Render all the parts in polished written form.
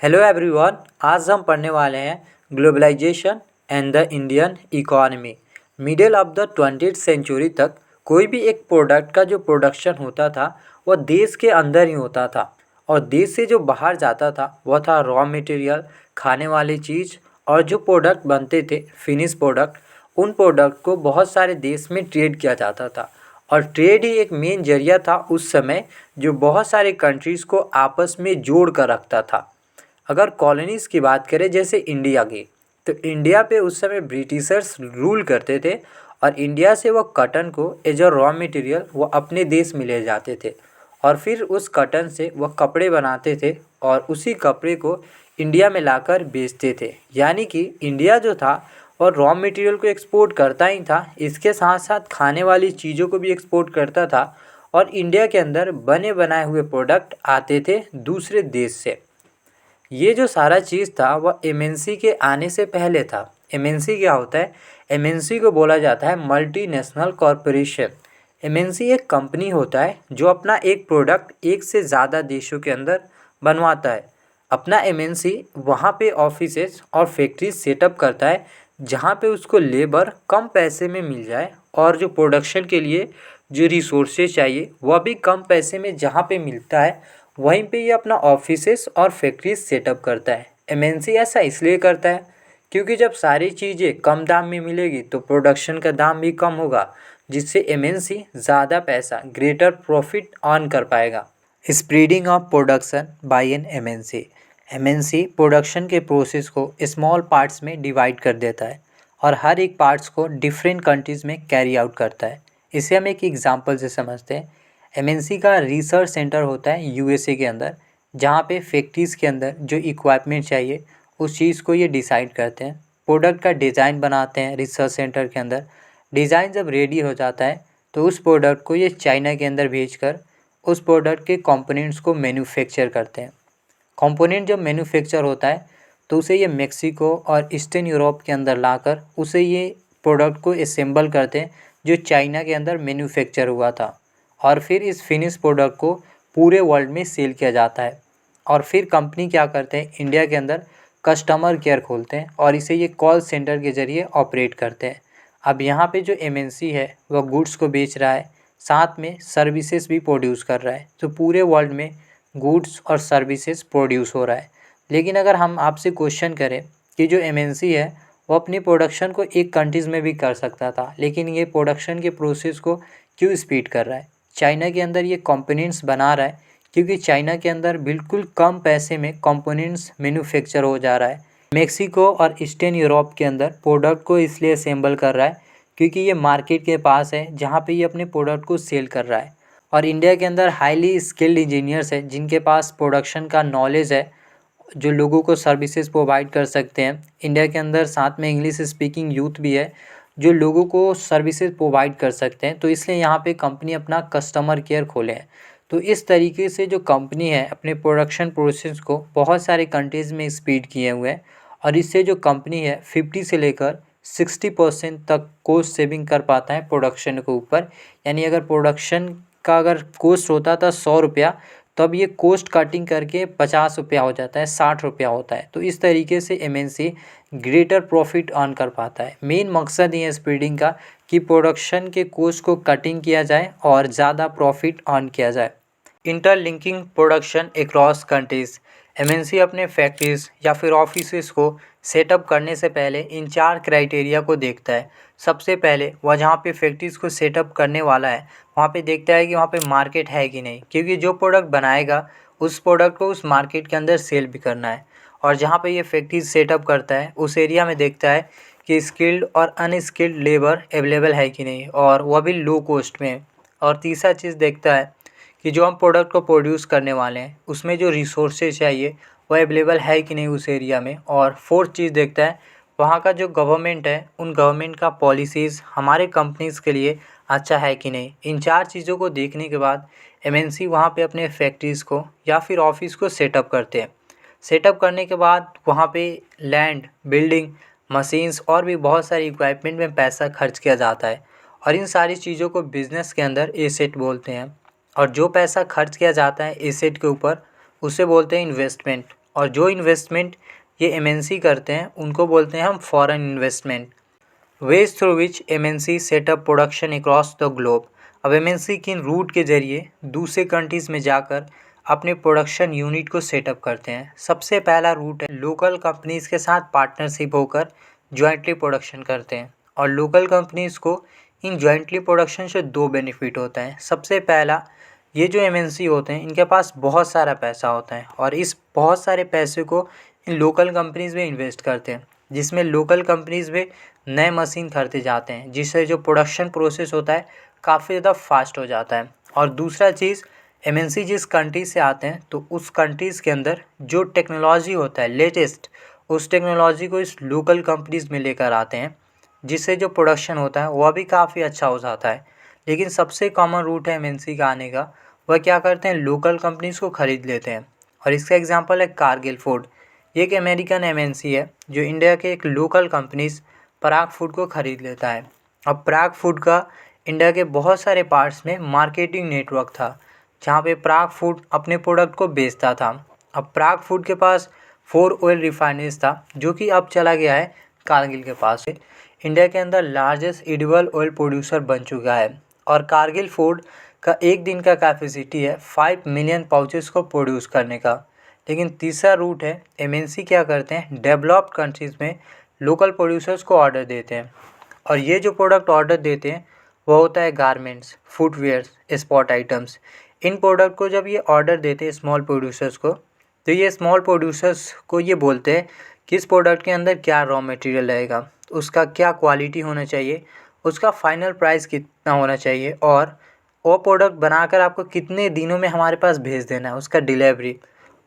Hello everyone. आज हम पढ़ने वाले हैं globalisation and the Indian economy. Middle of the 20th century तक कोई भी एक प्रोडक्ट का जो प्रोडक्शन होता था वह देश के अंदर ही होता था और देश से जो बाहर जाता था वह था रॉ मटेरियल, खाने वाली चीज़ और जो प्रोडक्ट बनते थे फिनिश प्रोडक्ट। उन प्रोडक्ट को बहुत सारे देश में ट्रेड किया जाता था और ट्रेड ही एक मेन जरिया था उस समय जो बहुत सारे कंट्रीज़ को आपस में जोड़ कर रखता था। अगर कॉलोनीज़ की बात करें जैसे इंडिया की, तो इंडिया पे उस समय ब्रिटिशर्स रूल करते थे और इंडिया से वो कॉटन को एज अ रॉ मटेरियल वो अपने देश में ले जाते थे और फिर उस कॉटन से वह कपड़े बनाते थे और उसी कपड़े को इंडिया में लाकर बेचते थे। यानी कि इंडिया जो था वह रॉ मटेरियल को एक्सपोर्ट करता ही था, इसके साथ साथ खाने वाली चीज़ों को भी एक्सपोर्ट करता था और इंडिया के अंदर बने बनाए हुए प्रोडक्ट आते थे दूसरे देश से। ये जो सारा चीज़ था वह एमएनसी के आने से पहले था। एमएनसी क्या होता है? एमएनसी को बोला जाता है मल्टीनेशनल कॉरपोरेशन। एमएनसी एक कंपनी होता है जो अपना एक प्रोडक्ट एक से ज़्यादा देशों के अंदर बनवाता है। अपना एमएनसी वहाँ पे ऑफिसेज और फैक्ट्रीज सेटअप करता है जहाँ पे उसको लेबर कम पैसे में मिल जाए और जो प्रोडक्शन के लिए जो रिसोर्सेज चाहिए वह भी कम पैसे में जहाँ पे मिलता है वहीं पे ये अपना ऑफिसेस और फैक्ट्रीज सेटअप करता है। एमएनसी ऐसा इसलिए करता है क्योंकि जब सारी चीज़ें कम दाम में मिलेगी तो प्रोडक्शन का दाम भी कम होगा, जिससे एमएनसी ज़्यादा पैसा ग्रेटर प्रॉफिट अर्न कर पाएगा। Spreading of production by an MNC. MNC production के प्रोसेस को स्मॉल पार्ट्स में डिवाइड कर देता है और हर एक पार्ट्स को डिफरेंट कंट्रीज़ में कैरी आउट करता है। इसे हम एक एग्जांपल से समझते हैं। एमएनसी का रिसर्च सेंटर होता है यूएसए के अंदर, जहाँ पे फैक्ट्रीज़ के अंदर जो इक्विपमेंट चाहिए उस चीज़ को ये डिसाइड करते हैं। प्रोडक्ट का डिज़ाइन बनाते हैं रिसर्च सेंटर के अंदर। डिज़ाइन जब रेडी हो जाता है तो उस प्रोडक्ट को ये चाइना के अंदर भेजकर उस प्रोडक्ट के कंपोनेंट्स को मैन्युफैक्चर करते हैं। कंपोनेंट जब मैन्युफैक्चर होता है तो उसे ये मेक्सिको और ईस्टर्न यूरोप के अंदर लाकर उसे ये प्रोडक्ट को असेंबल करते हैं जो चाइना के अंदर मैन्युफैक्चर हुआ था और फिर इस फिनिश प्रोडक्ट को पूरे वर्ल्ड में सेल किया जाता है। और फिर कंपनी क्या करते हैं, इंडिया के अंदर कस्टमर केयर खोलते हैं और इसे ये कॉल सेंटर के ज़रिए ऑपरेट करते हैं। अब यहाँ पे जो एमएनसी है वह गुड्स को बेच रहा है, साथ में सर्विसेज भी प्रोड्यूस कर रहा है, तो पूरे वर्ल्ड में गुड्स और सर्विसेज प्रोड्यूस हो रहा है। लेकिन अगर हम आपसे क्वेश्चन करें कि जो एमएनसी है वो अपनी प्रोडक्शन को एक कंट्रीज़ में भी कर सकता था, लेकिन ये प्रोडक्शन के प्रोसेस को क्यों स्पीड कर रहा है? चाइना के अंदर ये कंपोनेंट्स बना रहा है क्योंकि चाइना के अंदर बिल्कुल कम पैसे में कंपोनेंट्स मैन्युफैक्चर हो जा रहा है। मेक्सिको और ईस्टर्न यूरोप के अंदर प्रोडक्ट को इसलिए असेंबल कर रहा है क्योंकि ये मार्केट के पास है जहाँ पे ये अपने प्रोडक्ट को सेल कर रहा है। और इंडिया के अंदर हाईली स्किल्ड इंजीनियर्स हैं जिनके पास प्रोडक्शन का नॉलेज है, जो लोगों को सर्विसेज प्रोवाइड कर सकते हैं। इंडिया के अंदर साथ में इंग्लिश स्पीकिंग यूथ भी है जो लोगों को सर्विसेज प्रोवाइड कर सकते हैं, तो इसलिए यहाँ पे कंपनी अपना कस्टमर केयर खोले हैं। तो इस तरीके से जो कंपनी है अपने प्रोडक्शन प्रोसेस को बहुत सारे कंट्रीज़ में स्पीड किए हुए हैं और इससे जो कंपनी है 50 से लेकर 60% तक कॉस्ट सेविंग कर पाता है प्रोडक्शन के ऊपर। यानी अगर प्रोडक्शन का अगर कॉस्ट होता था 100 रुपया, तब ये कॉस्ट कटिंग करके 50 रुपया हो जाता है, 60 रुपया होता है। तो इस तरीके से एमएनसी ग्रेटर प्रॉफिट अर्न कर पाता है। मेन मकसद ये है स्पीडिंग का कि प्रोडक्शन के कॉस्ट को कटिंग किया जाए और ज़्यादा प्रॉफिट अर्न किया जाए। Interlinking production across countries. MNC अपने फैक्ट्रीज़ या फिर ऑफिसेस को सेटअप करने से पहले इन 4 क्राइटेरिया को देखता है। सबसे पहले वह जहाँ पे फैक्ट्रीज़ को सेटअप करने वाला है वहाँ पे देखता है कि वहाँ पे मार्केट है कि नहीं, क्योंकि जो प्रोडक्ट बनाएगा उस प्रोडक्ट को उस मार्केट के अंदर सेल भी करना है। और जहाँ पे ये फैक्ट्रीज सेटअप करता है उस एरिया में देखता है कि स्किल्ड और अनस्किल्ड लेबर अवेलेबल है कि नहीं, और वह भी लो कॉस्ट में। और तीसरा चीज़ देखता है कि जो हम प्रोडक्ट को प्रोड्यूस करने वाले हैं उसमें जो रिसोर्सेज चाहिए वह अवेलेबल है कि नहीं उस एरिया में। और फोर्थ चीज़ देखता है वहाँ का जो गवर्नमेंट है उन गवर्नमेंट का पॉलिसीज़ हमारे कंपनीज़ के लिए अच्छा है कि नहीं। इन 4 चीज़ों को देखने के बाद एमएनसी वहाँ पे अपने फैक्ट्रीज़ को या फिर ऑफिस को सेटअप करते हैं। सेटअप करने के बाद वहाँ पे लैंड, बिल्डिंग, मशीन्स और भी बहुत सारी इक्विपमेंट में पैसा खर्च किया जाता है और इन सारी चीज़ों को बिज़नेस के अंदर एसेट बोलते हैं। और जो पैसा खर्च किया जाता है एसेट के ऊपर उसे बोलते हैं इन्वेस्टमेंट। और जो इन्वेस्टमेंट ये एमएनसी करते हैं उनको बोलते हैं हम foreign investment. Ways through which MNC setup production across the globe. अब एमएनसी किन रूट के जरिए दूसरे कंट्रीज़ में जाकर अपने प्रोडक्शन यूनिट को सेटअप करते हैं। सबसे पहला रूट है लोकल कंपनीज़ के साथ पार्टनरशिप होकर जॉइंटली प्रोडक्शन करते हैं। और लोकल कंपनीज़ को इन जॉइंटली प्रोडक्शन से दो बेनिफिट होता है। सबसे पहला, ये जो एमएनसी होते हैं इनके पास बहुत सारा पैसा होता है और इस बहुत सारे पैसे को इन लोकल कंपनीज़ में इन्वेस्ट करते हैं, जिसमें लोकल कंपनीज़ में नए मशीन खरीदे जाते हैं, जिससे जो प्रोडक्शन प्रोसेस होता है काफ़ी ज़्यादा फास्ट हो जाता है। और दूसरा चीज़, एमएनसी जिस कंट्री से आते हैं तो उस कंट्रीज़ के अंदर जो टेक्नोलॉजी होता है लेटेस्ट, उस टेक्नोलॉजी को इस लोकल कंपनीज़ में लेकर आते हैं, जिससे जो प्रोडक्शन होता है वह भी काफ़ी अच्छा हो जाता है। लेकिन सबसे कॉमन रूट है एमएनसी का आने का, वह क्या करते हैं, लोकल कंपनीज़ को ख़रीद लेते हैं। और इसका एग्जांपल है कारगिल फूड। ये एक अमेरिकन एमएनसी है जो इंडिया के एक लोकल कंपनीज़ पराग फूड को ख़रीद लेता है। अब पराग फूड का इंडिया के बहुत सारे पार्ट्स में मार्केटिंग नेटवर्क था, जहाँ पे पराग फूड अपने प्रोडक्ट को बेचता था। अब पराग फूड के पास 4 ऑयल रिफाइनरीज था, जो कि अब चला गया है कारगिल के पास। इंडिया के अंदर लार्जेस्ट एडिबल ऑयल प्रोड्यूसर बन चुका है और कारगिल फूड का एक दिन का कैपेसिटी है 5 मिलियन पाउचेस को प्रोड्यूस करने का। लेकिन तीसरा रूट है, एमएनसी क्या करते हैं, डेवलप्ड कंट्रीज़ में लोकल प्रोड्यूसर्स को ऑर्डर देते हैं और ये जो प्रोडक्ट ऑर्डर देते हैं वो होता है गारमेंट्स, फुटवेयर्स, स्पोर्ट आइटम्स। इन प्रोडक्ट को जब ये ऑर्डर देते हैं स्मॉल प्रोड्यूसर्स को, तो ये स्मॉल प्रोड्यूसर्स को ये बोलते हैं कि इस प्रोडक्ट के अंदर क्या रॉ मटेरियल रहेगा, उसका क्या क्वालिटी होना चाहिए, उसका फाइनल प्राइस कितना होना चाहिए और वो प्रोडक्ट बनाकर आपको कितने दिनों में हमारे पास भेज देना है, उसका डिलीवरी,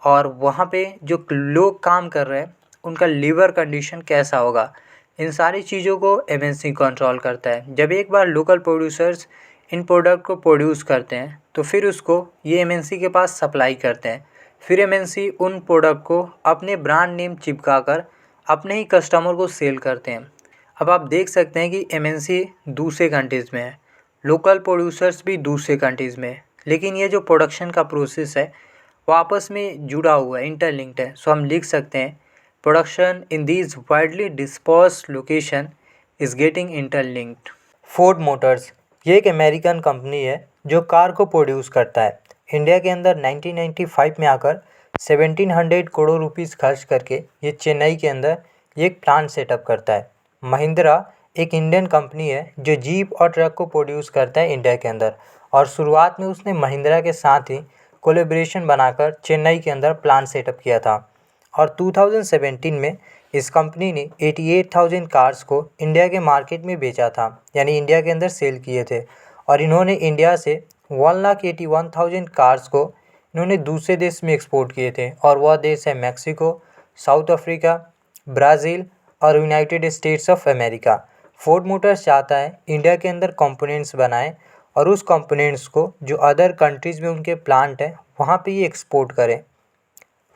और वहाँ पे जो लोग काम कर रहे हैं उनका लीवर कंडीशन कैसा होगा, इन सारी चीज़ों को एमएनसी कंट्रोल करता है। जब एक बार लोकल प्रोड्यूसर्स इन प्रोडक्ट को प्रोड्यूस करते हैं तो फिर उसको ये एमएनसी के पास सप्लाई करते हैं। फिर एमएनसी उन प्रोडक्ट को अपने ब्रांड नेम चिपका कर अपने ही कस्टमर को सेल करते हैं। अब आप देख सकते हैं कि एमएनसी दूसरे कंट्रीज़ में है, लोकल प्रोड्यूसर्स भी दूसरे कंट्रीज़ में है, लेकिन ये जो प्रोडक्शन का प्रोसेस है वो आपस में जुड़ा हुआ है, इंटरलिंक्ड है। सो हम लिख सकते हैं production in these widely dispersed location is getting interlinked. Ford Motors, ये एक अमेरिकन कंपनी है जो कार को प्रोड्यूस करता है। इंडिया के अंदर 1995 में आकर 1700 करोड़ रुपीस खर्च करके ये चेन्नई के अंदर ये एक प्लांट सेटअप करता है। महिंद्रा एक इंडियन कंपनी है जो जीप और ट्रक को प्रोड्यूस करता है इंडिया के अंदर, और शुरुआत में उसने महिंद्रा के साथ ही कोलेब्रेशन बनाकर चेन्नई के अंदर प्लांट सेटअप किया था। और 2017 में इस कंपनी ने 88,000 कार्स को इंडिया के मार्केट में बेचा था, यानी इंडिया के अंदर सेल किए थे। और इन्होंने इंडिया से 1,81,000 कार्स को इन्होंने दूसरे देश में एक्सपोर्ट किए थे, और वह देश है मैक्सिको, साउथ अफ्रीका, ब्राज़ील और United states of America. Ford Motors चाहता है इंडिया के अंदर कंपोनेंट्स बनाए और उस कंपोनेंट्स को जो अदर कंट्रीज़ में उनके प्लांट हैं वहाँ पे ये एक्सपोर्ट करें।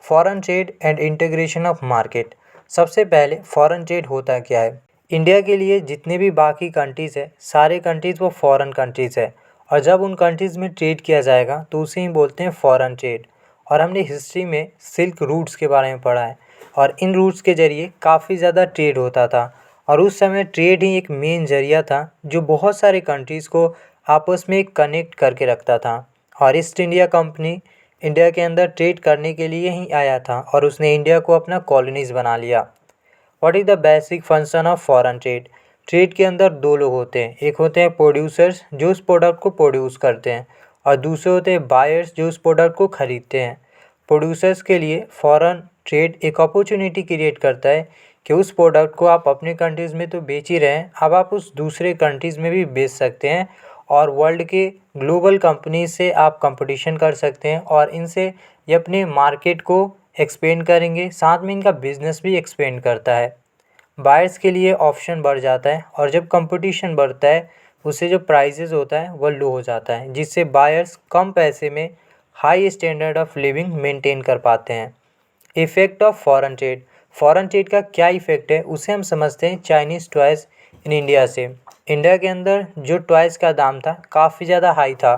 Foreign trade and integration of market. सबसे पहले फॉरेन ट्रेड होता क्या है। इंडिया के लिए जितने भी बाकी कंट्रीज़ है सारे कंट्रीज़ वो फॉरेन कंट्रीज़ है, और जब उन कंट्रीज़ में ट्रेड किया जाएगा तो उसे ही बोलते हैं फॉरेन ट्रेड। और हमने हिस्ट्री में सिल्क रूट्स के बारे में पढ़ा है, और इन रूट्स के ज़रिए काफ़ी ज़्यादा ट्रेड होता था, और उस समय ट्रेड ही एक मेन ज़रिया था जो बहुत सारे कंट्रीज़ को आपस में कनेक्ट करके रखता था। और ईस्ट इंडिया कंपनी इंडिया के अंदर ट्रेड करने के लिए ही आया था और उसने इंडिया को अपना कॉलोनीज़ बना लिया। What is the basic function of foreign trade. Trade के अंदर दो लोग होते हैं, एक होते हैं प्रोड्यूसर्स जो उस प्रोडक्ट को प्रोड्यूस करते हैं, और दूसरे होते हैं बायर्स जो उस प्रोडक्ट को ख़रीदते हैं। प्रोड्यूसर्स के लिए फॉरेन ट्रेड एक अपॉर्चुनिटी क्रिएट करता है कि उस प्रोडक्ट को आप अपने कंट्रीज़ में तो बेच ही रहे हैं, अब आप उस दूसरे कंट्रीज़ में भी बेच सकते हैं और वर्ल्ड के ग्लोबल कंपनी से आप कंपटीशन कर सकते हैं, और इनसे ये अपने मार्केट को एक्सपेंड करेंगे, साथ में इनका बिजनेस भी एक्सपेंड करता है। बायर्स के लिए ऑप्शन बढ़ जाता है, और जब कंपटीशन बढ़ता है उससे जो प्राइसेस होता है वह लो हो जाता है, जिससे बायर्स कम पैसे में high standard of living maintain कर पाते हैं। Effect of foreign trade. Foreign trade का क्या इफ़ेक्ट है उसे हम समझते हैं चाइनीज़ टॉयज़ इन इंडिया से। इंडिया के अंदर जो टॉयज़ का दाम था काफ़ी ज़्यादा हाई था,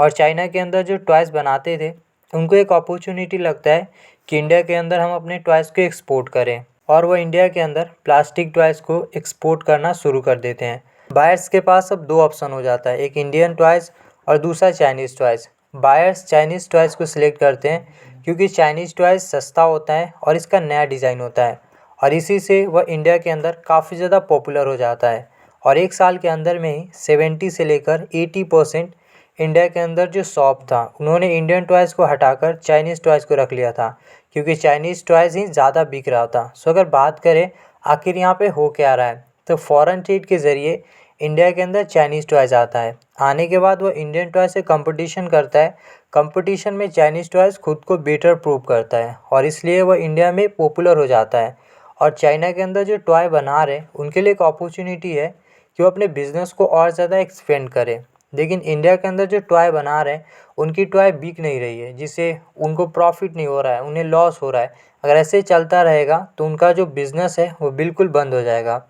और चाइना के अंदर जो टॉयज़ बनाते थे उनको एक अपॉर्चुनिटी लगता है कि इंडिया के अंदर हम अपने टॉयज़ को एक्सपोर्ट करें, और वो इंडिया के अंदर प्लास्टिक टॉयज़ को एक्सपोर्ट करना शुरू कर देते हैं। बायर्स के पास अब दो ऑप्शन हो जाता है, एक इंडियन टॉयज़ और दूसरा Chinese toys. Buyers Chinese toys को सिलेक्ट करते हैं क्योंकि चाइनीज़ टॉयज़ सस्ता होता है और इसका नया डिज़ाइन होता है, और इसी से वह इंडिया के अंदर काफ़ी ज़्यादा पॉपुलर हो जाता है। और एक साल के अंदर में ही 70 से लेकर 80% इंडिया के अंदर जो शॉप था, उन्होंने इंडियन टॉयज़ को हटाकर चाइनीज़ टॉयज़ को रख लिया था, क्योंकि चाइनीज़ टॉयज़ ही ज़्यादा बिक रहा था। सो अगर बात करें आखिर यहाँ पे हो क्या रहा है, तो फॉरेन ट्रेड के ज़रिए इंडिया के अंदर चाइनीज़ टॉयज़ आता है। आने के बाद वो इंडियन टॉय से कंपटीशन करता है। कंपटीशन में चाइनीज़ टॉयज़ खुद को बेटर प्रूव करता है, और इसलिए वह इंडिया में पॉपुलर हो जाता है। और चाइना के अंदर जो टॉय बना रहे हैं, उनके लिए एक अपॉर्चुनिटी है कि वो अपने बिज़नेस को और ज़्यादा एक्सपेंड करें। लेकिन इंडिया के अंदर जो टॉय बना रहे हैं, उनकी टॉय बिक नहीं रही है, जिससे उनको प्रॉफिट नहीं हो रहा है, उन्हें लॉस हो रहा है। अगर ऐसे ही चलता रहेगा तो उनका जो बिज़नेस है वो बिल्कुल बंद हो जाएगा।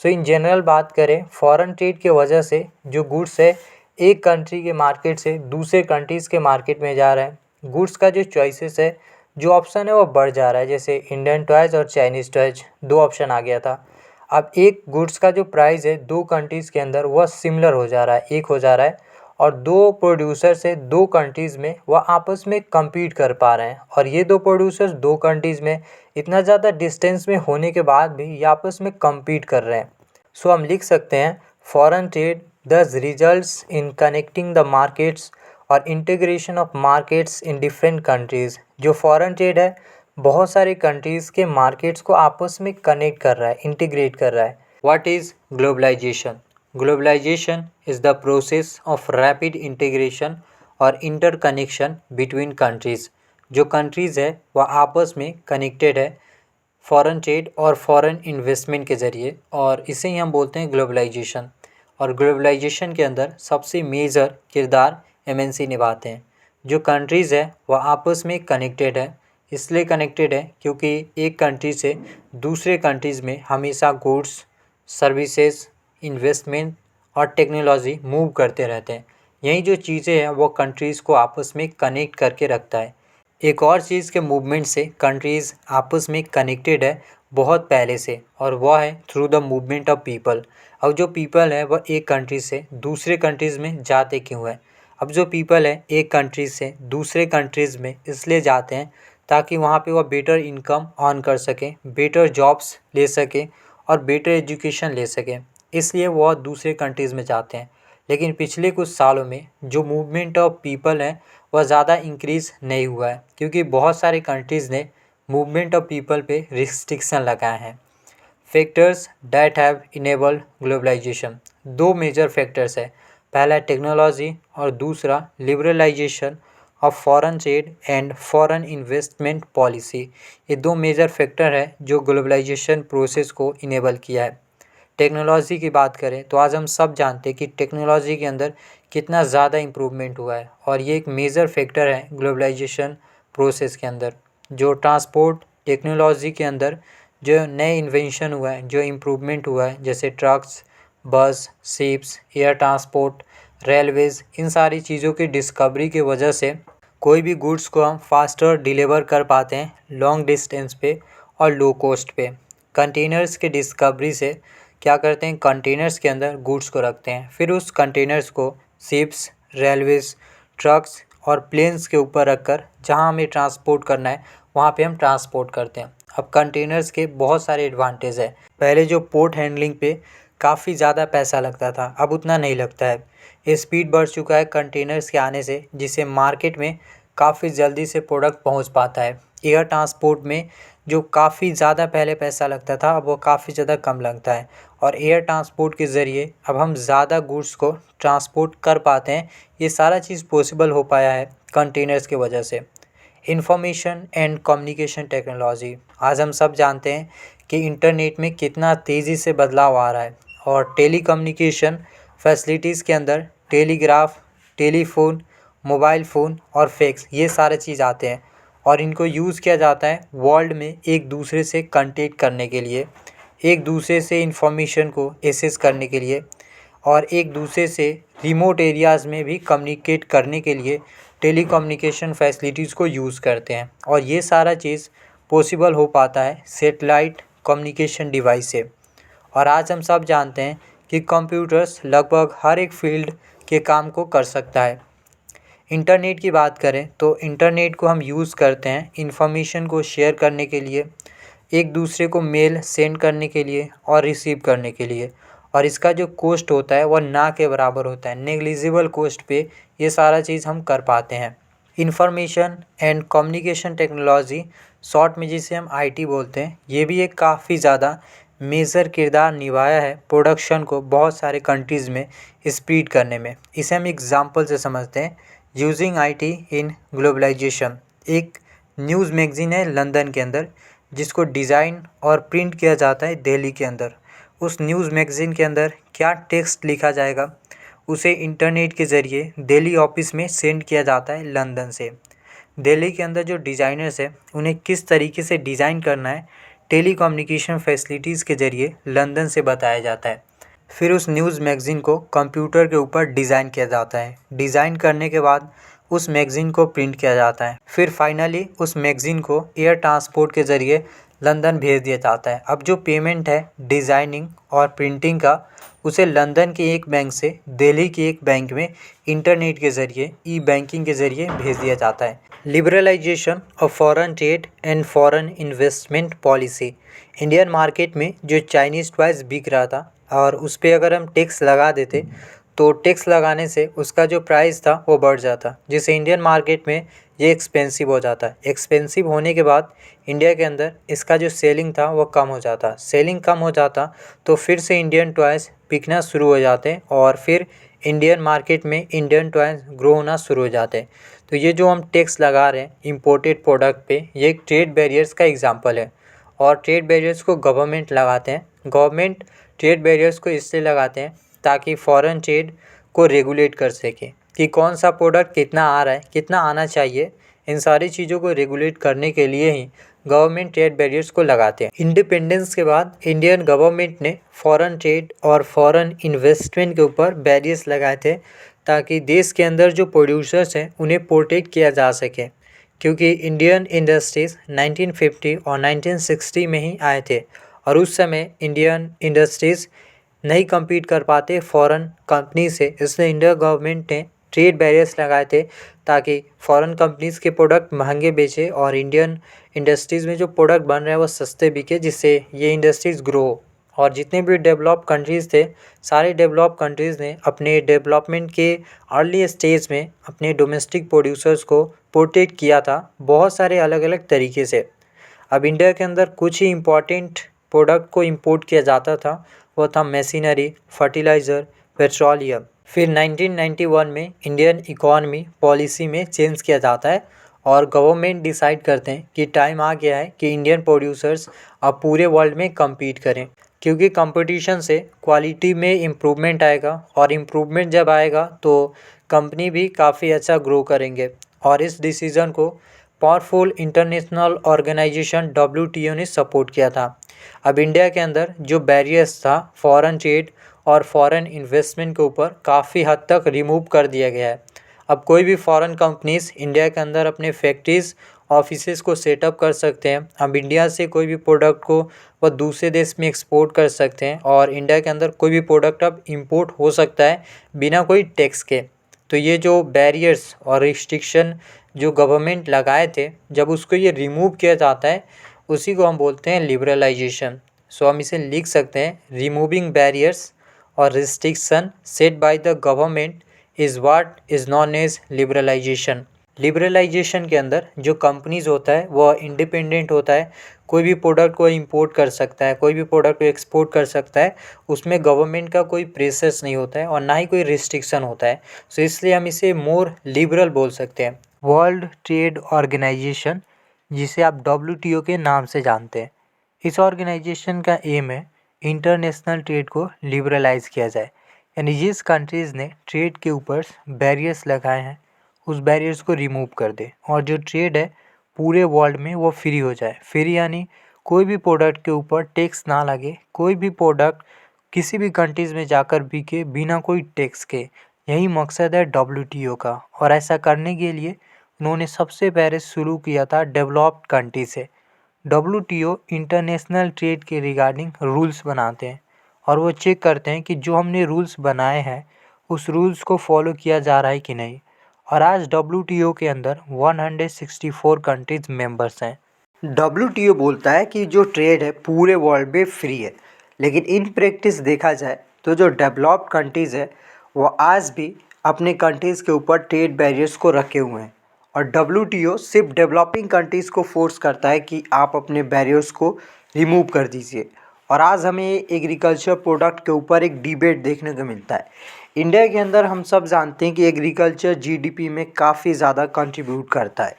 सो इन जनरल बात करें, फॉरेन ट्रेड के वजह से जो गुड्स है एक कंट्री के मार्केट से दूसरे कंट्रीज़ के मार्केट में जा रहा है। गुड्स का जो चॉइसेस है, जो ऑप्शन है वो बढ़ जा रहा है। जैसे इंडियन टॉयज़ और चाइनीज़ टॉयज़, दो ऑप्शन आ गया था। अब एक गुड्स का जो प्राइस है दो कंट्रीज़ के अंदर वह सिमिलर हो जा रहा है, एक हो जा रहा है, और दो प्रोड्यूसर से दो कंट्रीज़ में वह आपस में कम्पीट कर पा रहे हैं। और ये दो प्रोड्यूसर्स दो कंट्रीज़ में इतना ज़्यादा डिस्टेंस में होने के बाद भी ये आपस में कम्पीट कर रहे हैं। सो हम लिख सकते हैं, foreign trade thus results in connecting the markets और integration of markets in different countries. जो फॉरेन ट्रेड है बहुत सारे कंट्रीज़ के मार्केट्स को आपस में कनेक्ट कर रहा है, इंटीग्रेट कर रहा है। What is globalization? Globalization is the process of rapid integration और इंटरकनेक्शन बिटवीन कंट्रीज़। जो कंट्रीज़ है वह आपस में कनेक्टेड है फॉरेन ट्रेड और फॉरेन इन्वेस्टमेंट के ज़रिए, और इसे ही हम बोलते हैं ग्लोबलाइजेशन। और ग्लोबलाइजेशन के अंदर सबसे मेजर किरदार एमएनसी निभाते हैं। जो कंट्रीज़ है वह आपस में कनेक्टेड है, इसलिए कनेक्टेड है क्योंकि एक कंट्री से दूसरे कंट्रीज़ में हमेशा गुड्स, सर्विसेज, इन्वेस्टमेंट और टेक्नोलॉजी मूव करते रहते हैं। यही जो चीज़ें हैं वो कंट्रीज़ को आपस में कनेक्ट करके रखता है। एक और चीज़ के मूवमेंट से कंट्रीज़ आपस में कनेक्टेड है बहुत पहले से, और वह है through the movement of people. अब जो पीपल है वह एक कंट्री से दूसरे कंट्रीज़ में जाते क्यों है? अब जो पीपल है एक कंट्री से दूसरे कंट्रीज़ में इसलिए जाते हैं ताकि वहाँ पे वह बेटर इनकम अर्न कर सकें, बेटर जॉब्स ले सकें और बेटर एजुकेशन ले सकें, इसलिए वह दूसरे कंट्रीज़ में जाते हैं। लेकिन पिछले कुछ सालों में जो मूवमेंट ऑफ पीपल है वह ज़्यादा इंक्रीज़ नहीं हुआ है, क्योंकि बहुत सारे कंट्रीज़ ने मूवमेंट ऑफ पीपल पे रिस्ट्रिक्शन लगाए हैं। Factors that have enabled globalization, दो मेजर फैक्टर्स है, पहला टेक्नोलॉजी और दूसरा liberalization of foreign trade and foreign investment policy. ये दो मेजर फैक्टर है जो ग्लोबलाइजेशन प्रोसेस को इनेबल किया है। टेक्नोलॉजी की बात करें तो आज हम सब जानते हैं कि टेक्नोलॉजी के अंदर कितना ज़्यादा इम्प्रूवमेंट हुआ है, और ये एक मेजर फैक्टर है ग्लोबलाइजेशन प्रोसेस के अंदर। जो ट्रांसपोर्ट टेक्नोलॉजी के अंदर जो नए इन्वेंशन हुआ है, जो इम्प्रूवमेंट हुआ है, जैसे ट्रक्स, बस, शिप्स, एयर ट्रांसपोर्ट, रेलवेज़, इन सारी चीज़ों की डिस्कवरी की वजह से कोई भी गुड्स को हम फास्टर डिलीवर कर पाते हैं लॉन्ग डिस्टेंस पे और लो कॉस्ट पे। कंटेनर्स के डिस्कवरी से क्या करते हैं, कंटेनर्स के अंदर गुड्स को रखते हैं, फिर उस कंटेनर्स को शिप्स, रेलवेज़, ट्रक्स और प्लेन्स के ऊपर रखकर जहां हमें ट्रांसपोर्ट करना है वहां पे हम ट्रांसपोर्ट करते हैं। अब कंटेनर्स के बहुत सारे एडवांटेज है। पहले जो पोर्ट हैंडलिंग पे काफ़ी ज़्यादा पैसा लगता था, अब उतना नहीं लगता है। ये स्पीड बढ़ चुका है कंटेनर्स के आने से, जिससे मार्केट में काफ़ी जल्दी से प्रोडक्ट पहुंच पाता है। एयर ट्रांसपोर्ट में जो काफ़ी ज़्यादा पहले पैसा लगता था, अब वो काफ़ी ज़्यादा कम लगता है, और एयर ट्रांसपोर्ट के ज़रिए अब हम ज़्यादा गुड्स को ट्रांसपोर्ट कर पाते हैं। ये सारा चीज़ पॉसिबल हो पाया है कंटेनर्स की वजह से। इंफॉर्मेशन एंड कम्युनिकेशन टेक्नोलॉजी, आज हम सब जानते हैं कि इंटरनेट में कितना तेज़ी से बदलाव आ रहा है, और टेलीकम्युनिकेशन फैसिलिटीज़ के अंदर टेलीग्राफ, टेलीफोन, मोबाइल फ़ोन और फैक्स, ये सारे चीज़ आते हैं, और इनको यूज़ किया जाता है वर्ल्ड में एक दूसरे से कांटेक्ट करने के लिए, एक दूसरे से इंफॉर्मेशन को एक्सेस करने के लिए, और एक दूसरे से रिमोट एरियाज़ में भी कम्युनिकेट करने के लिए टेलीकम्युनिकेशन फैसिलिटीज़ को यूज़ करते हैं और ये सारा चीज़ पॉसिबल हो पाता है सैटेलाइट कम्युनिकेशन डिवाइस से। और आज हम सब जानते हैं कि कंप्यूटर्स लगभग हर एक फील्ड के काम को कर सकता है। इंटरनेट की बात करें तो इंटरनेट को हम यूज़ करते हैं इन्फॉर्मेशन को शेयर करने के लिए, एक दूसरे को मेल सेंड करने के लिए और रिसीव करने के लिए। और इसका जो कॉस्ट होता है वह ना के बराबर होता है, नेग्लिजिबल कॉस्ट पे ये सारा चीज़ हम कर पाते हैं। Information and communication technology, short में जिसे हम आईटी बोलते हैं, ये भी एक काफ़ी ज़्यादा मेजर किरदार निभाया है प्रोडक्शन को बहुत सारे कंट्रीज़ में स्पीड करने में। इसे हम एग्जांपल से समझते हैं, यूजिंग आईटी इन ग्लोबलाइजेशन। एक न्यूज़ मैगज़ीन है लंदन के अंदर जिसको डिज़ाइन और प्रिंट किया जाता है दिल्ली के अंदर। उस न्यूज़ मैगज़ीन के अंदर क्या टेक्स्ट लिखा जाएगा उसे इंटरनेट के ज़रिए दिल्ली ऑफिस में सेंड किया जाता है लंदन से। दिल्ली के अंदर जो डिज़ाइनर्स है उन्हें किस तरीके से डिज़ाइन करना है टेलीकम्युनिकेशन फैसिलिटीज़ के ज़रिए लंदन से बताया जाता है। फिर उस न्यूज़ मैगज़ीन को कंप्यूटर के ऊपर डिज़ाइन किया जाता है। डिज़ाइन करने के बाद उस मैगज़ीन को प्रिंट किया जाता है। फिर फाइनली उस मैगज़ीन को एयर ट्रांसपोर्ट के ज़रिए लंदन भेज दिया जाता है। अब जो पेमेंट है डिज़ाइनिंग और प्रिंटिंग का, उसे लंदन के एक बैंक से दिल्ली के एक बैंक में इंटरनेट के ज़रिए ई बैंकिंग के ज़रिए भेज दिया जाता है। Liberalization of foreign trade and foreign investment policy. Indian market में जो चाइनीज़ टॉयज़ बिक रहा था और उस पर अगर हम टैक्स लगा देते तो टैक्स लगाने से उसका जो प्राइस था वो बढ़ जाता, जिससे इंडियन मार्केट में ये एक्सपेंसिव हो जाता है। एक्सपेंसिव होने के बाद इंडिया के अंदर इसका जो सेलिंग था वो कम हो जाता। सेलिंग कम हो जाता तो फिर से इंडियन टॉयज़ बिकना शुरू हो जाते और फिर इंडियन मार्केट में इंडियन टॉयज़ ग्रो होना शुरू हो जाते। तो ये जो हम टैक्स लगा रहे हैं इम्पोर्टेड प्रोडक्ट पे, ये एक ट्रेड बैरियर्स का एग्जांपल है। और ट्रेड बैरियर्स को गवर्नमेंट लगाते हैं। गवर्नमेंट ट्रेड बैरियर्स को इसलिए लगाते हैं ताकि फॉरेन ट्रेड को रेगुलेट कर सके कि कौन सा प्रोडक्ट कितना आ रहा है, कितना आना चाहिए। इन सारी चीज़ों को रेगुलेट करने के लिए ही गवर्नमेंट ट्रेड बैरियर्स को लगाते हैं। इंडिपेंडेंस के बाद इंडियन गवर्नमेंट ने फॉरेन ट्रेड और फॉरेन इन्वेस्टमेंट के ऊपर बैरियर्स लगाए थे ताकि देश के अंदर जो प्रोड्यूसर्स हैं उन्हें प्रोटेक्ट किया जा सके, क्योंकि इंडियन इंडस्ट्रीज़ 1950 और 1960 में ही आए थे और उस समय इंडियन इंडस्ट्रीज़ नहीं compete कर पाते फॉरेन कंपनी से। इसलिए इंडिया गवर्नमेंट ने ट्रेड बैरियर्स लगाए थे ताकि फॉरेन कंपनीज़ के प्रोडक्ट महंगे बेचे और इंडियन इंडस्ट्रीज़ में जो प्रोडक्ट बन रहे हैं वो सस्ते बिके, जिससे ये इंडस्ट्रीज़ ग्रो हो। और जितने भी डेवलप कंट्रीज़ थे, सारे डेवलप कंट्रीज़ ने अपने डेवलपमेंट के अर्ली स्टेज में अपने डोमेस्टिक प्रोड्यूसर्स को प्रोटेक्ट किया था बहुत सारे अलग अलग तरीके से। अब इंडिया के अंदर कुछ ही इम्पॉर्टेंट प्रोडक्ट को इंपोर्ट किया जाता था, वो था मशीनरी, फर्टिलाइज़र, पेट्रोलियम। फिर 1991 में इंडियन इकॉनमी पॉलिसी में चेंज किया जाता है और गवर्नमेंट डिसाइड करते हैं कि टाइम आ गया है कि इंडियन प्रोड्यूसर्स अब पूरे वर्ल्ड में compete करें, क्योंकि कंपटीशन से क्वालिटी में इम्प्रूवमेंट आएगा और इम्प्रूवमेंट जब आएगा तो कंपनी भी काफ़ी अच्छा ग्रो करेंगे। और इस डिसीज़न को पावरफुल इंटरनेशनल ऑर्गेनाइजेशन WTO ने सपोर्ट किया था। अब इंडिया के अंदर जो बैरियर्स था फॉरेन ट्रेड और फॉरेन इन्वेस्टमेंट के ऊपर काफ़ी हद तक रिमूव कर दिया गया है। अब कोई भी फॉरेन कंपनीज़ इंडिया के अंदर अपने फैक्ट्रीज़ ऑफिसेज को सेटअप कर सकते हैं। अब इंडिया से कोई भी प्रोडक्ट को वह दूसरे देश में एक्सपोर्ट कर सकते हैं और इंडिया के अंदर कोई भी प्रोडक्ट अब इंपोर्ट हो सकता है बिना कोई टैक्स के। तो ये जो बैरियर्स और रिस्ट्रिक्शन जो गवर्नमेंट लगाए थे, जब उसको ये रिमूव किया जाता है उसी को हम बोलते हैं लिबरलाइजेशन। सो हम इसे लिख सकते हैं, रिमूविंग बैरियर्स और restriction set by the government is what is known as liberalization. Liberalization के अंदर जो कंपनीज होता है वह इंडिपेंडेंट होता है, कोई भी प्रोडक्ट को इंपोर्ट कर सकता है, कोई भी प्रोडक्ट को एक्सपोर्ट कर सकता है, उसमें गवर्नमेंट का कोई प्रेशर्स नहीं होता है और ना ही कोई रिस्ट्रिक्शन होता है। सो इसलिए हम इसे मोर लिबरल बोल सकते हैं। वर्ल्ड ट्रेड ऑर्गेनाइजेशन, जिसे आप WTO के नाम से जानते हैं, इस ऑर्गेनाइजेशन का एम है इंटरनेशनल ट्रेड को लिबरलाइज किया जाए, यानी जिस कंट्रीज़ ने ट्रेड के ऊपर बैरियर्स लगाए हैं उस बैरियर्स को रिमूव कर दे और जो ट्रेड है पूरे वर्ल्ड में वो फ्री हो जाए। फ्री यानी कोई भी प्रोडक्ट के ऊपर टैक्स ना लगे, कोई भी प्रोडक्ट किसी भी कंट्रीज़ में जाकर बिके बिना कोई टैक्स के, यही मकसद है WTO का। और ऐसा करने के लिए उन्होंने सबसे पहले शुरू किया था डेवलप्ड कंट्री से। WTO इंटरनेशनल ट्रेड के रिगार्डिंग रूल्स बनाते हैं और वो चेक करते हैं कि जो हमने रूल्स बनाए हैं उस रूल्स को फॉलो किया जा रहा है कि नहीं। और आज WTO के अंदर 164 कंट्रीज मेंबर्स हैं। WTO बोलता है कि जो ट्रेड है पूरे वर्ल्ड में फ्री है, लेकिन इन प्रैक्टिस देखा जाए तो जो डेवलप्ड कंट्रीज़ है वो आज भी अपने कंट्रीज़ के ऊपर ट्रेड बैरियर्स को रखे हुए हैं। और WTO सिर्फ डेवलपिंग कंट्रीज़ को फोर्स करता है कि आप अपने बैरियर्स को रिमूव कर दीजिए। और आज हमें एग्रीकल्चर प्रोडक्ट के ऊपर एक डिबेट देखने को मिलता है। इंडिया के अंदर हम सब जानते हैं कि एग्रीकल्चर GDP में काफ़ी ज़्यादा कंट्रीब्यूट करता है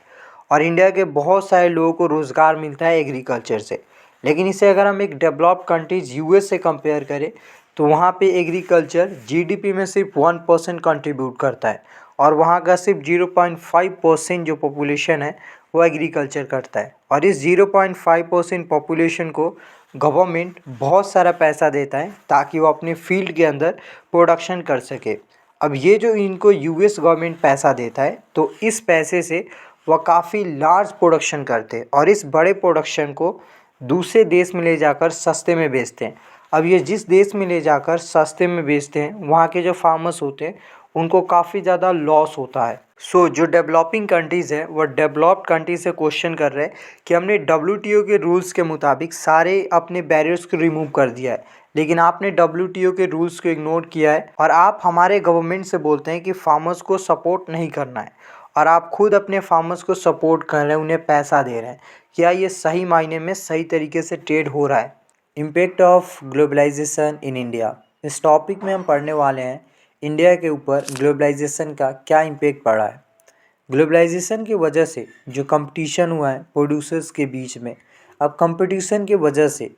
और इंडिया के बहुत सारे लोगों को रोज़गार मिलता है एग्रीकल्चर से। लेकिन इसे अगर हम एक डेवलप्ड कंट्रीज US से कंपेयर करें तो वहाँ पे एग्रीकल्चर GDP में सिर्फ 1% कंट्रीब्यूट करता है और वहाँ का सिर्फ 0.5% जो पॉपुलेशन है वो एग्रीकल्चर करता है। और इस 0.5% पॉपुलेशन को गवर्नमेंट बहुत सारा पैसा देता है ताकि वो अपने फील्ड के अंदर प्रोडक्शन कर सके। अब ये जो इनको US गवर्नमेंट पैसा देता है तो इस पैसे से वह काफ़ी लार्ज प्रोडक्शन करते हैं और इस बड़े प्रोडक्शन को दूसरे देश में ले जाकर सस्ते में बेचते हैं। अब ये जिस देश में ले जाकर सस्ते में बेचते हैं वहाँ के जो फार्मर्स होते हैं उनको काफ़ी ज़्यादा लॉस होता है। जो डेवलपिंग कंट्रीज़ है वो डेवलप्ड कंट्री से क्वेश्चन कर रहे हैं कि हमने WTO के रूल्स के मुताबिक सारे अपने बैरियर्स को रिमूव कर दिया है, लेकिन आपने WTO के रूल्स को इग्नोर किया है और आप हमारे गवर्नमेंट से बोलते हैं कि फार्मर्स को सपोर्ट नहीं करना है और आप खुद अपने फार्मर्स को सपोर्ट कर रहे हैं, उन्हें पैसा दे रहे हैं। क्या ये सही मायने में सही तरीके से ट्रेड हो रहा है? Impact of globalization in India, इस टॉपिक में हम पढ़ने वाले हैं इंडिया के ऊपर ग्लोबलाइजेशन का क्या इम्पैक्ट पड़ा है। ग्लोबलाइजेशन की वजह से जो कंपटीशन हुआ है प्रोड्यूसर्स के बीच में, अब कंपटीशन की वजह से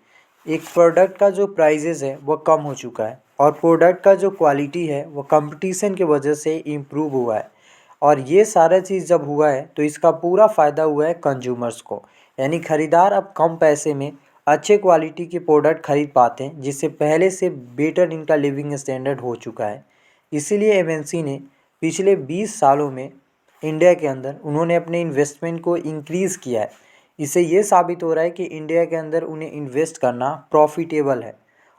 एक प्रोडक्ट का जो प्राइजेज़ है वह कम हो चुका है और प्रोडक्ट का जो क्वालिटी है वो कंपटीशन की वजह से इम्प्रूव हुआ है। और ये सारा चीज़ जब हुआ है तो इसका पूरा फ़ायदा हुआ है कंज्यूमर्स को, यानी ख़रीदार अब कम पैसे में अच्छे क्वालिटी के प्रोडक्ट खरीद पाते हैं, जिससे पहले से बेटर इनका लिविंग स्टैंडर्ड हो चुका है। इसीलिए MNC ने पिछले 20 सालों में इंडिया के अंदर उन्होंने अपने इन्वेस्टमेंट को इंक्रीज़ किया है। इससे ये साबित हो रहा है कि इंडिया के अंदर उन्हें इन्वेस्ट करना प्रॉफिटेबल है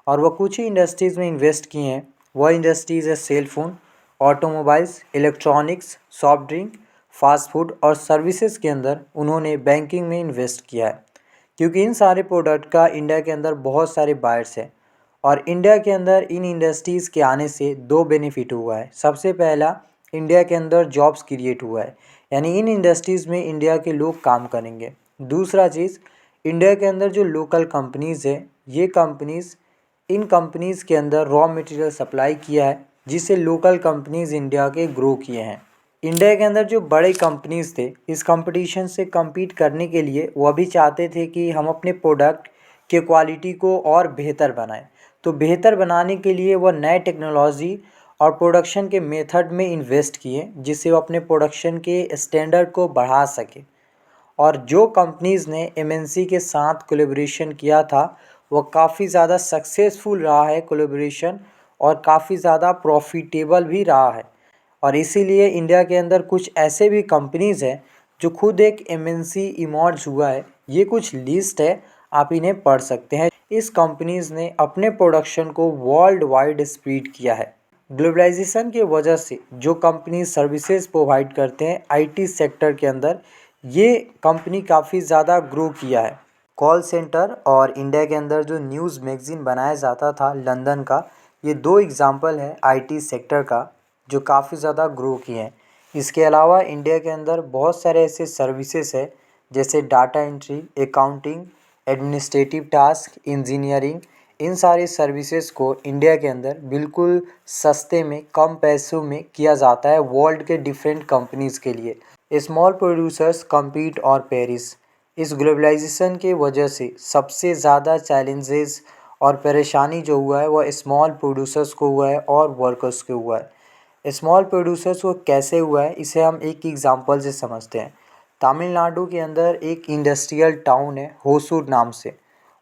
और वह कुछ ही इंडस्ट्रीज़ में इन्वेस्ट किए हैं। वह इंडस्ट्रीज़ है cell phone, automobiles, electronics, soft drink, fast food और सर्विसेज के अंदर उन्होंने बैंकिंग में इन्वेस्ट किया है, क्योंकि इन सारे प्रोडक्ट का इंडिया के अंदर बहुत सारे बायर्स हैं। और इंडिया के अंदर इन इंडस्ट्रीज़ के आने से दो बेनिफिट हुआ है। सबसे पहला, इंडिया के अंदर जॉब्स क्रिएट हुआ है, यानी इन इंडस्ट्रीज़ में इंडिया के लोग काम करेंगे। दूसरा चीज़, इंडिया के अंदर जो लोकल कंपनीज़ है, ये कंपनीज़ इन कंपनीज़ के अंदर रॉ मटेरियल सप्लाई किया है, जिससे लोकल कंपनीज़ इंडिया के ग्रो किए हैं। इंडिया के अंदर जो बड़े कंपनीज़ थे, इस कंपटीशन से compete करने के लिए वो भी चाहते थे कि हम अपने प्रोडक्ट के क्वालिटी को और बेहतर बनाएं। तो बेहतर बनाने के लिए वह नए टेक्नोलॉजी और प्रोडक्शन के मेथड में इन्वेस्ट किए, जिससे वो अपने प्रोडक्शन के स्टैंडर्ड को बढ़ा सके। और जो कंपनीज़ ने MNC के साथ कोलैबोरेशन किया था वह काफ़ी ज़्यादा सक्सेसफुल रहा है कोलैबोरेशन, और काफ़ी ज़्यादा प्रॉफिटेबल भी रहा है। और इसीलिए इंडिया के अंदर कुछ ऐसे भी कंपनीज़ हैं जो खुद एक MNC इमर्ज हुआ है। ये कुछ लिस्ट है, आप इन्हें पढ़ सकते हैं। इस कंपनीज़ ने अपने प्रोडक्शन को वर्ल्ड वाइड स्प्रेड किया है। ग्लोबलाइजेशन की वजह से जो कंपनी सर्विसेज प्रोवाइड करते हैं IT सेक्टर के अंदर, ये कंपनी काफ़ी ज़्यादा ग्रो किया है। कॉल सेंटर और इंडिया के अंदर जो न्यूज़ मैगज़ीन बनाया जाता था लंदन का, ये दो एग्जांपल है IT सेक्टर का जो काफ़ी ज़्यादा ग्रो किए हैं। इसके अलावा इंडिया के अंदर बहुत सारे ऐसे सर्विसेज है जैसे data entry, accounting, administrative task, engineering. इन सारी सर्विसेज को इंडिया के अंदर बिल्कुल सस्ते में, कम पैसों में किया जाता है वर्ल्ड के डिफरेंट कंपनीज़ के लिए। स्मॉल प्रोड्यूसर्स कम्पीट और पेरिस। इस ग्लोबलाइजेशन के वजह से सबसे ज़्यादा चैलेंजेस और परेशानी जो हुआ है वह स्मॉल प्रोड्यूसर्स को हुआ है और वर्कर्स को हुआ है। स्मॉल प्रोड्यूसर्स को कैसे हुआ है, इसे हम एक एग्जांपल से समझते हैं। तमिलनाडु के अंदर एक इंडस्ट्रियल टाउन है होसूर नाम से।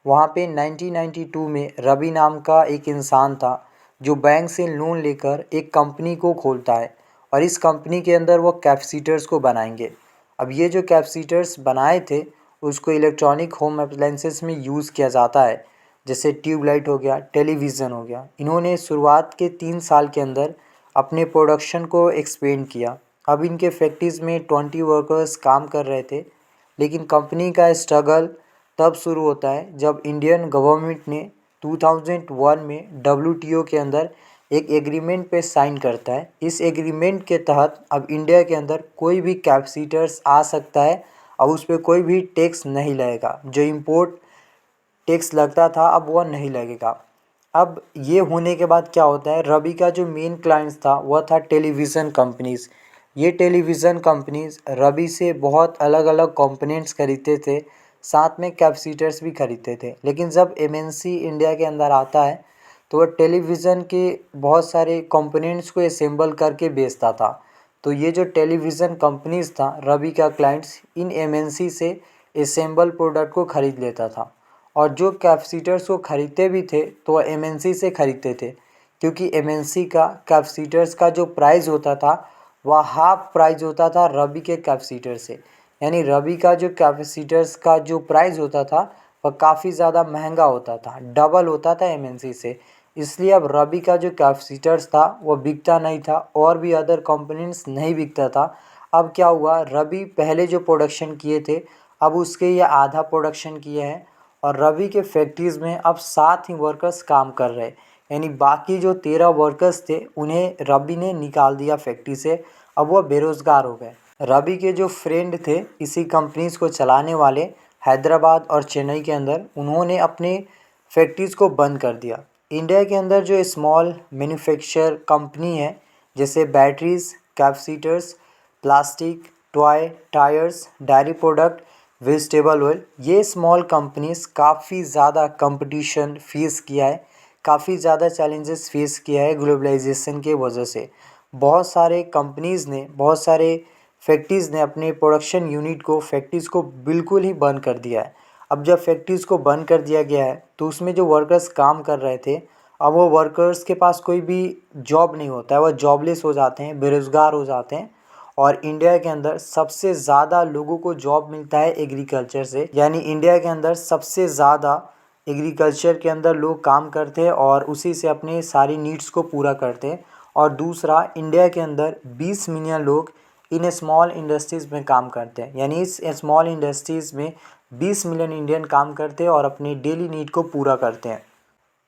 वहाँ पे 1992 में रवि नाम का एक इंसान था जो बैंक से लोन लेकर एक कंपनी को खोलता है और इस कंपनी के अंदर वो कैपेसिटर्स को बनाएंगे। अब ये जो कैपेसिटर्स बनाए थे उसको इलेक्ट्रॉनिक होम अप्लायंसेस में यूज़ किया जाता है, जैसे ट्यूबलाइट हो गया, टेलीविज़न हो गया। इन्होंने शुरुआत के 3 साल के अंदर अपने प्रोडक्शन को एक्सपेंड किया। अब इनके फैक्ट्रीज़ में 20 वर्कर्स काम कर रहे थे, लेकिन कंपनी का स्ट्रगल तब शुरू होता है जब इंडियन गवर्नमेंट ने 2001 में डब्ल्यूटीओ के अंदर एक एग्रीमेंट पे साइन करता है। इस एग्रीमेंट के तहत अब इंडिया के अंदर कोई भी कैपेसिटर्स आ सकता है और उस पर कोई भी टैक्स नहीं लगेगा। जो इम्पोर्ट टैक्स लगता था अब वह नहीं लगेगा। अब ये होने के बाद क्या होता है, रवि का जो मेन क्लाइंट्स था वह था टेलीविज़न कंपनीज़। ये टेलीविज़न कंपनीज़ रवि से बहुत अलग अलग कंपोनेंट्स खरीदते थे, साथ में कैपेसिटर्स भी खरीदते थे। लेकिन जब एमएनसी इंडिया के अंदर आता है तो वह टेलीविज़न के बहुत सारे कंपोनेंट्स को असेंबल करके बेचता था। तो ये जो टेलीविज़न कंपनीज़ था, रवि का क्लाइंट्स इन एमएनसी से असेंबल प्रोडक्ट को ख़रीद लेता था। और जो कैपेसिटर्स को ख़रीदते भी थे तो वह एमएनसी से ख़रीदते थे, क्योंकि एमएनसी का कैपेसिटर्स का जो प्राइस होता था वह हाफ प्राइस होता था रवि के कैपेसिटर से। यानी रवि का जो कैपेसिटर्स का जो प्राइस होता था वह काफ़ी ज़्यादा महंगा होता था, डबल होता था एमएनसी से। इसलिए अब रवि का जो कैपेसिटर्स था वो बिकता नहीं था और भी अदर कंपोनेंट्स नहीं बिकता था। अब क्या हुआ, रवि पहले जो प्रोडक्शन किए थे अब उसके ये आधा प्रोडक्शन किए हैं और रवि के फैक्ट्रीज़ में अब 7 ही वर्कर्स काम कर रहे। यानी बाकी जो 13 वर्कर्स थे उन्हें रवि ने निकाल दिया फैक्ट्री से, अब वह बेरोज़गार हो गए। रवि के जो फ्रेंड थे इसी कंपनीज़ को चलाने वाले हैदराबाद और चेन्नई के अंदर, उन्होंने अपने फैक्ट्रीज़ को बंद कर दिया। इंडिया के अंदर जो स्मॉल मैन्युफैक्चर कंपनी है, जैसे batteries, capacitors, plastic, toy, tyres, diary product, vegetable oil, ये स्मॉल कंपनीज काफ़ी ज़्यादा कंपटीशन फेस किया है, काफ़ी ज़्यादा चैलेंजेस फेस किया है ग्लोबलाइजेशन के वजह से। बहुत सारे कंपनीज़ ने, बहुत सारे फैक्ट्रीज़ ने अपने प्रोडक्शन यूनिट को, फैक्ट्रीज़ को बिल्कुल ही बंद कर दिया है। अब जब फैक्ट्रीज़ को बंद कर दिया गया है तो उसमें जो वर्कर्स काम कर रहे थे, अब वो वर्कर्स के पास कोई भी जॉब नहीं होता है, वह जॉबलेस हो जाते हैं, बेरोज़गार हो जाते हैं। और इंडिया के अंदर सबसे ज़्यादा लोगों को जॉब मिलता है एग्रीकल्चर से। यानी इंडिया के अंदर सबसे ज़्यादा एग्रीकल्चर के अंदर लोग काम करते हैं और उसी से अपने सारी नीड्स को पूरा करते हैं। और दूसरा, इंडिया के अंदर 20 मिलियन लोग इन स्मॉल इंडस्ट्रीज़ में काम करते हैं। यानी इस स्मॉल इंडस्ट्रीज़ में 20 मिलियन इंडियन काम करते हैं और अपनी डेली नीड को पूरा करते हैं।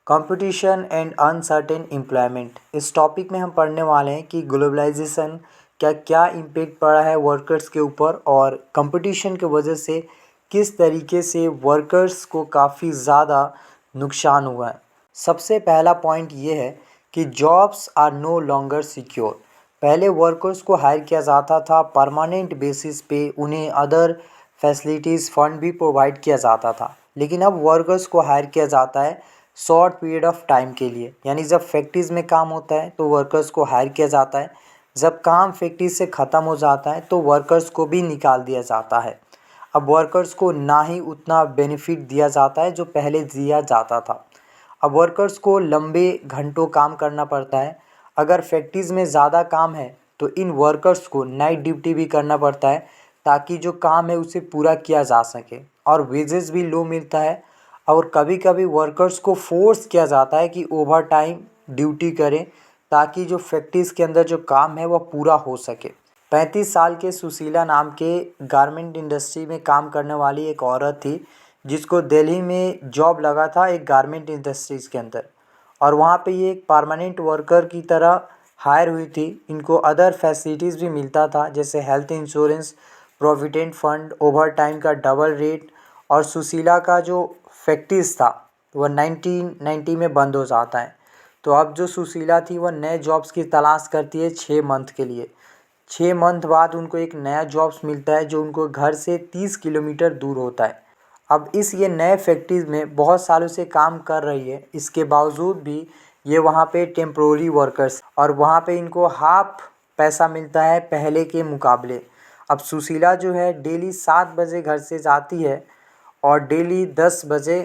कंपटीशन एंड अनसर्टेन एम्प्लॉयमेंट, इस टॉपिक में हम पढ़ने वाले हैं कि ग्लोबलाइजेशन क्या क्या इम्पेक्ट पड़ा है वर्कर्स के ऊपर और कंपटीशन की वजह से किस तरीके से वर्कर्स को काफ़ी ज़्यादा नुकसान हुआ है। सबसे पहला पॉइंट ये है कि jobs are no longer secure. पहले वर्कर्स को हायर किया जाता था परमानेंट बेसिस पे, उन्हें अदर फैसिलिटीज़ फंड भी प्रोवाइड किया जाता था। लेकिन अब वर्कर्स को हायर किया जाता है शॉर्ट पीरियड ऑफ टाइम के लिए। यानी जब फैक्ट्रीज़ में काम होता है तो वर्कर्स को हायर किया जाता है, जब काम फैक्ट्री से ख़त्म हो जाता है तो वर्कर्स को भी निकाल दिया जाता है। अब वर्कर्स को ना ही उतना बेनिफिट दिया जाता है जो पहले दिया जाता था। अब वर्कर्स को लंबे घंटों काम करना पड़ता है। अगर फैक्ट्रीज़ में ज़्यादा काम है तो इन वर्कर्स को नाइट ड्यूटी भी करना पड़ता है ताकि जो काम है उसे पूरा किया जा सके। और वेजेस भी लो मिलता है और कभी कभी वर्कर्स को फोर्स किया जाता है कि ओवर टाइम ड्यूटी करें ताकि जो फैक्ट्रीज़ के अंदर जो काम है वह पूरा हो सके। 35 साल के सुशीला नाम के गारमेंट इंडस्ट्री में काम करने वाली एक औरत थी, जिसको दिल्ली में जॉब लगा था एक गारमेंट इंडस्ट्रीज़ के अंदर। और वहाँ पे ये एक परमानेंट वर्कर की तरह हायर हुई थी। इनको अदर फैसिलिटीज़ भी मिलता था, जैसे health insurance, provident fund, over time का डबल रेट। और सुशीला का जो फैक्ट्रीज था वह 1990 में बंद हो जाता है। तो अब जो सुशीला थी वह नए जॉब्स की तलाश करती है 6 मंथ के लिए। 6 मंथ बाद उनको एक नया जॉब्स मिलता है जो उनको घर से 30 किलोमीटर दूर होता है। अब इस ये नए फैक्ट्रीज़ में बहुत सालों से काम कर रही है, इसके बावजूद भी ये वहाँ पे टेम्प्रोरी वर्कर्स, और वहाँ पे इनको हाफ पैसा मिलता है पहले के मुकाबले। अब सुशीला जो है डेली 7 बजे घर से जाती है और डेली 10 बजे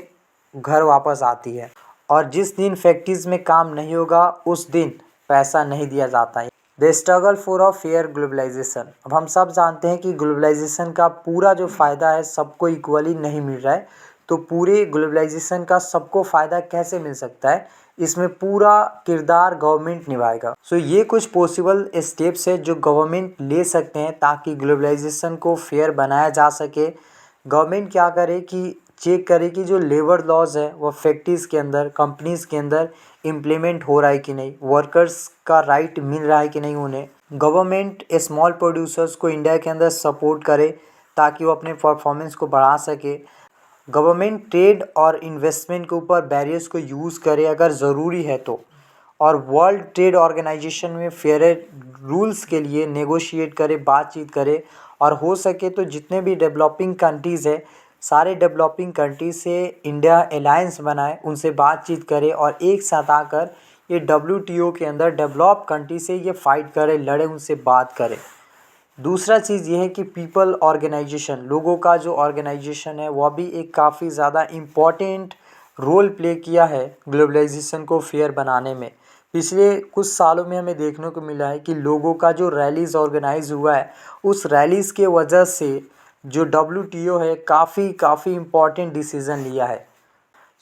घर वापस आती है। और जिस दिन फैक्ट्रीज में काम नहीं होगा उस दिन पैसा नहीं दिया जाता है। The struggle for a fair globalization. अब हम सब जानते हैं कि ग्लोबलाइजेशन का पूरा जो फ़ायदा है सबको इक्वली नहीं मिल रहा है, तो पूरे ग्लोबलाइजेशन का सबको फ़ायदा कैसे मिल सकता है, इसमें पूरा किरदार गवर्नमेंट निभाएगा। सो ये कुछ पॉसिबल स्टेप्स है जो गवर्नमेंट ले सकते हैं ताकि ग्लोबलाइजेशन को फेयर बनाया जा सके। गवर्नमेंट क्या करे कि चेक करे कि जो लेबर लॉज है वो फैक्ट्रीज़ के अंदर, कंपनीज़ के अंदर इम्प्लीमेंट हो रहा है कि नहीं, वर्कर्स का राइट मिल रहा है कि नहीं उन्हें। गवर्नमेंट स्मॉल प्रोड्यूसर्स को इंडिया के अंदर सपोर्ट करे ताकि वो अपने परफॉर्मेंस को बढ़ा सके। गवर्नमेंट ट्रेड और इन्वेस्टमेंट के ऊपर बैरियर्स को यूज़ करे अगर ज़रूरी है तो, और वर्ल्ड ट्रेड ऑर्गेनाइजेशन में फेयर रूल्स के लिए नेगोशिएट करे, बातचीत करे, और हो सके तो जितने भी डेवलपिंग कंट्रीज़ है सारे डेवलपिंग कंट्रीज से इंडिया अलायंस बनाए, उनसे बातचीत करे और एक साथ आकर ये WTO के अंदर डेवलप कंट्री से ये फाइट करे, लड़े, उनसे बात करे। दूसरा चीज़ ये है कि पीपल ऑर्गेनाइजेशन, लोगों का जो ऑर्गेनाइजेशन है वह भी एक काफ़ी ज़्यादा इम्पॉर्टेंट रोल प्ले किया है ग्लोबलाइजेशन को फेयर बनाने में। पिछले कुछ सालों में हमें देखने को मिला है कि लोगों का जो रैलीज़ ऑर्गेनाइज हुआ है उस रैलीज़ के वजह से जो WTO है काफ़ी इम्पॉर्टेंट डिसीज़न लिया है।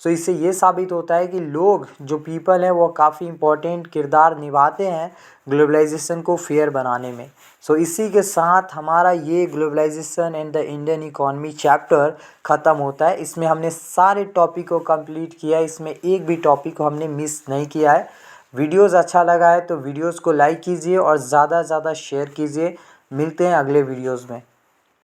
सो इससे ये साबित होता है कि लोग, जो पीपल है, वो काफ़ी इम्पोर्टेंट किरदार निभाते हैं ग्लोबलाइजेशन को फेयर बनाने में। सो इसी के साथ हमारा ये globalization and the Indian economy chapter ख़त्म होता है। इसमें हमने सारे टॉपिक को कंप्लीट किया है, इसमें एक भी टॉपिक को हमने मिस नहीं किया है। वीडियोज़ अच्छा लगा है तो वीडियोज़ को लाइक कीजिए और ज़्यादा से ज़्यादा शेयर कीजिए। मिलते हैं अगले वीडियोज़ में।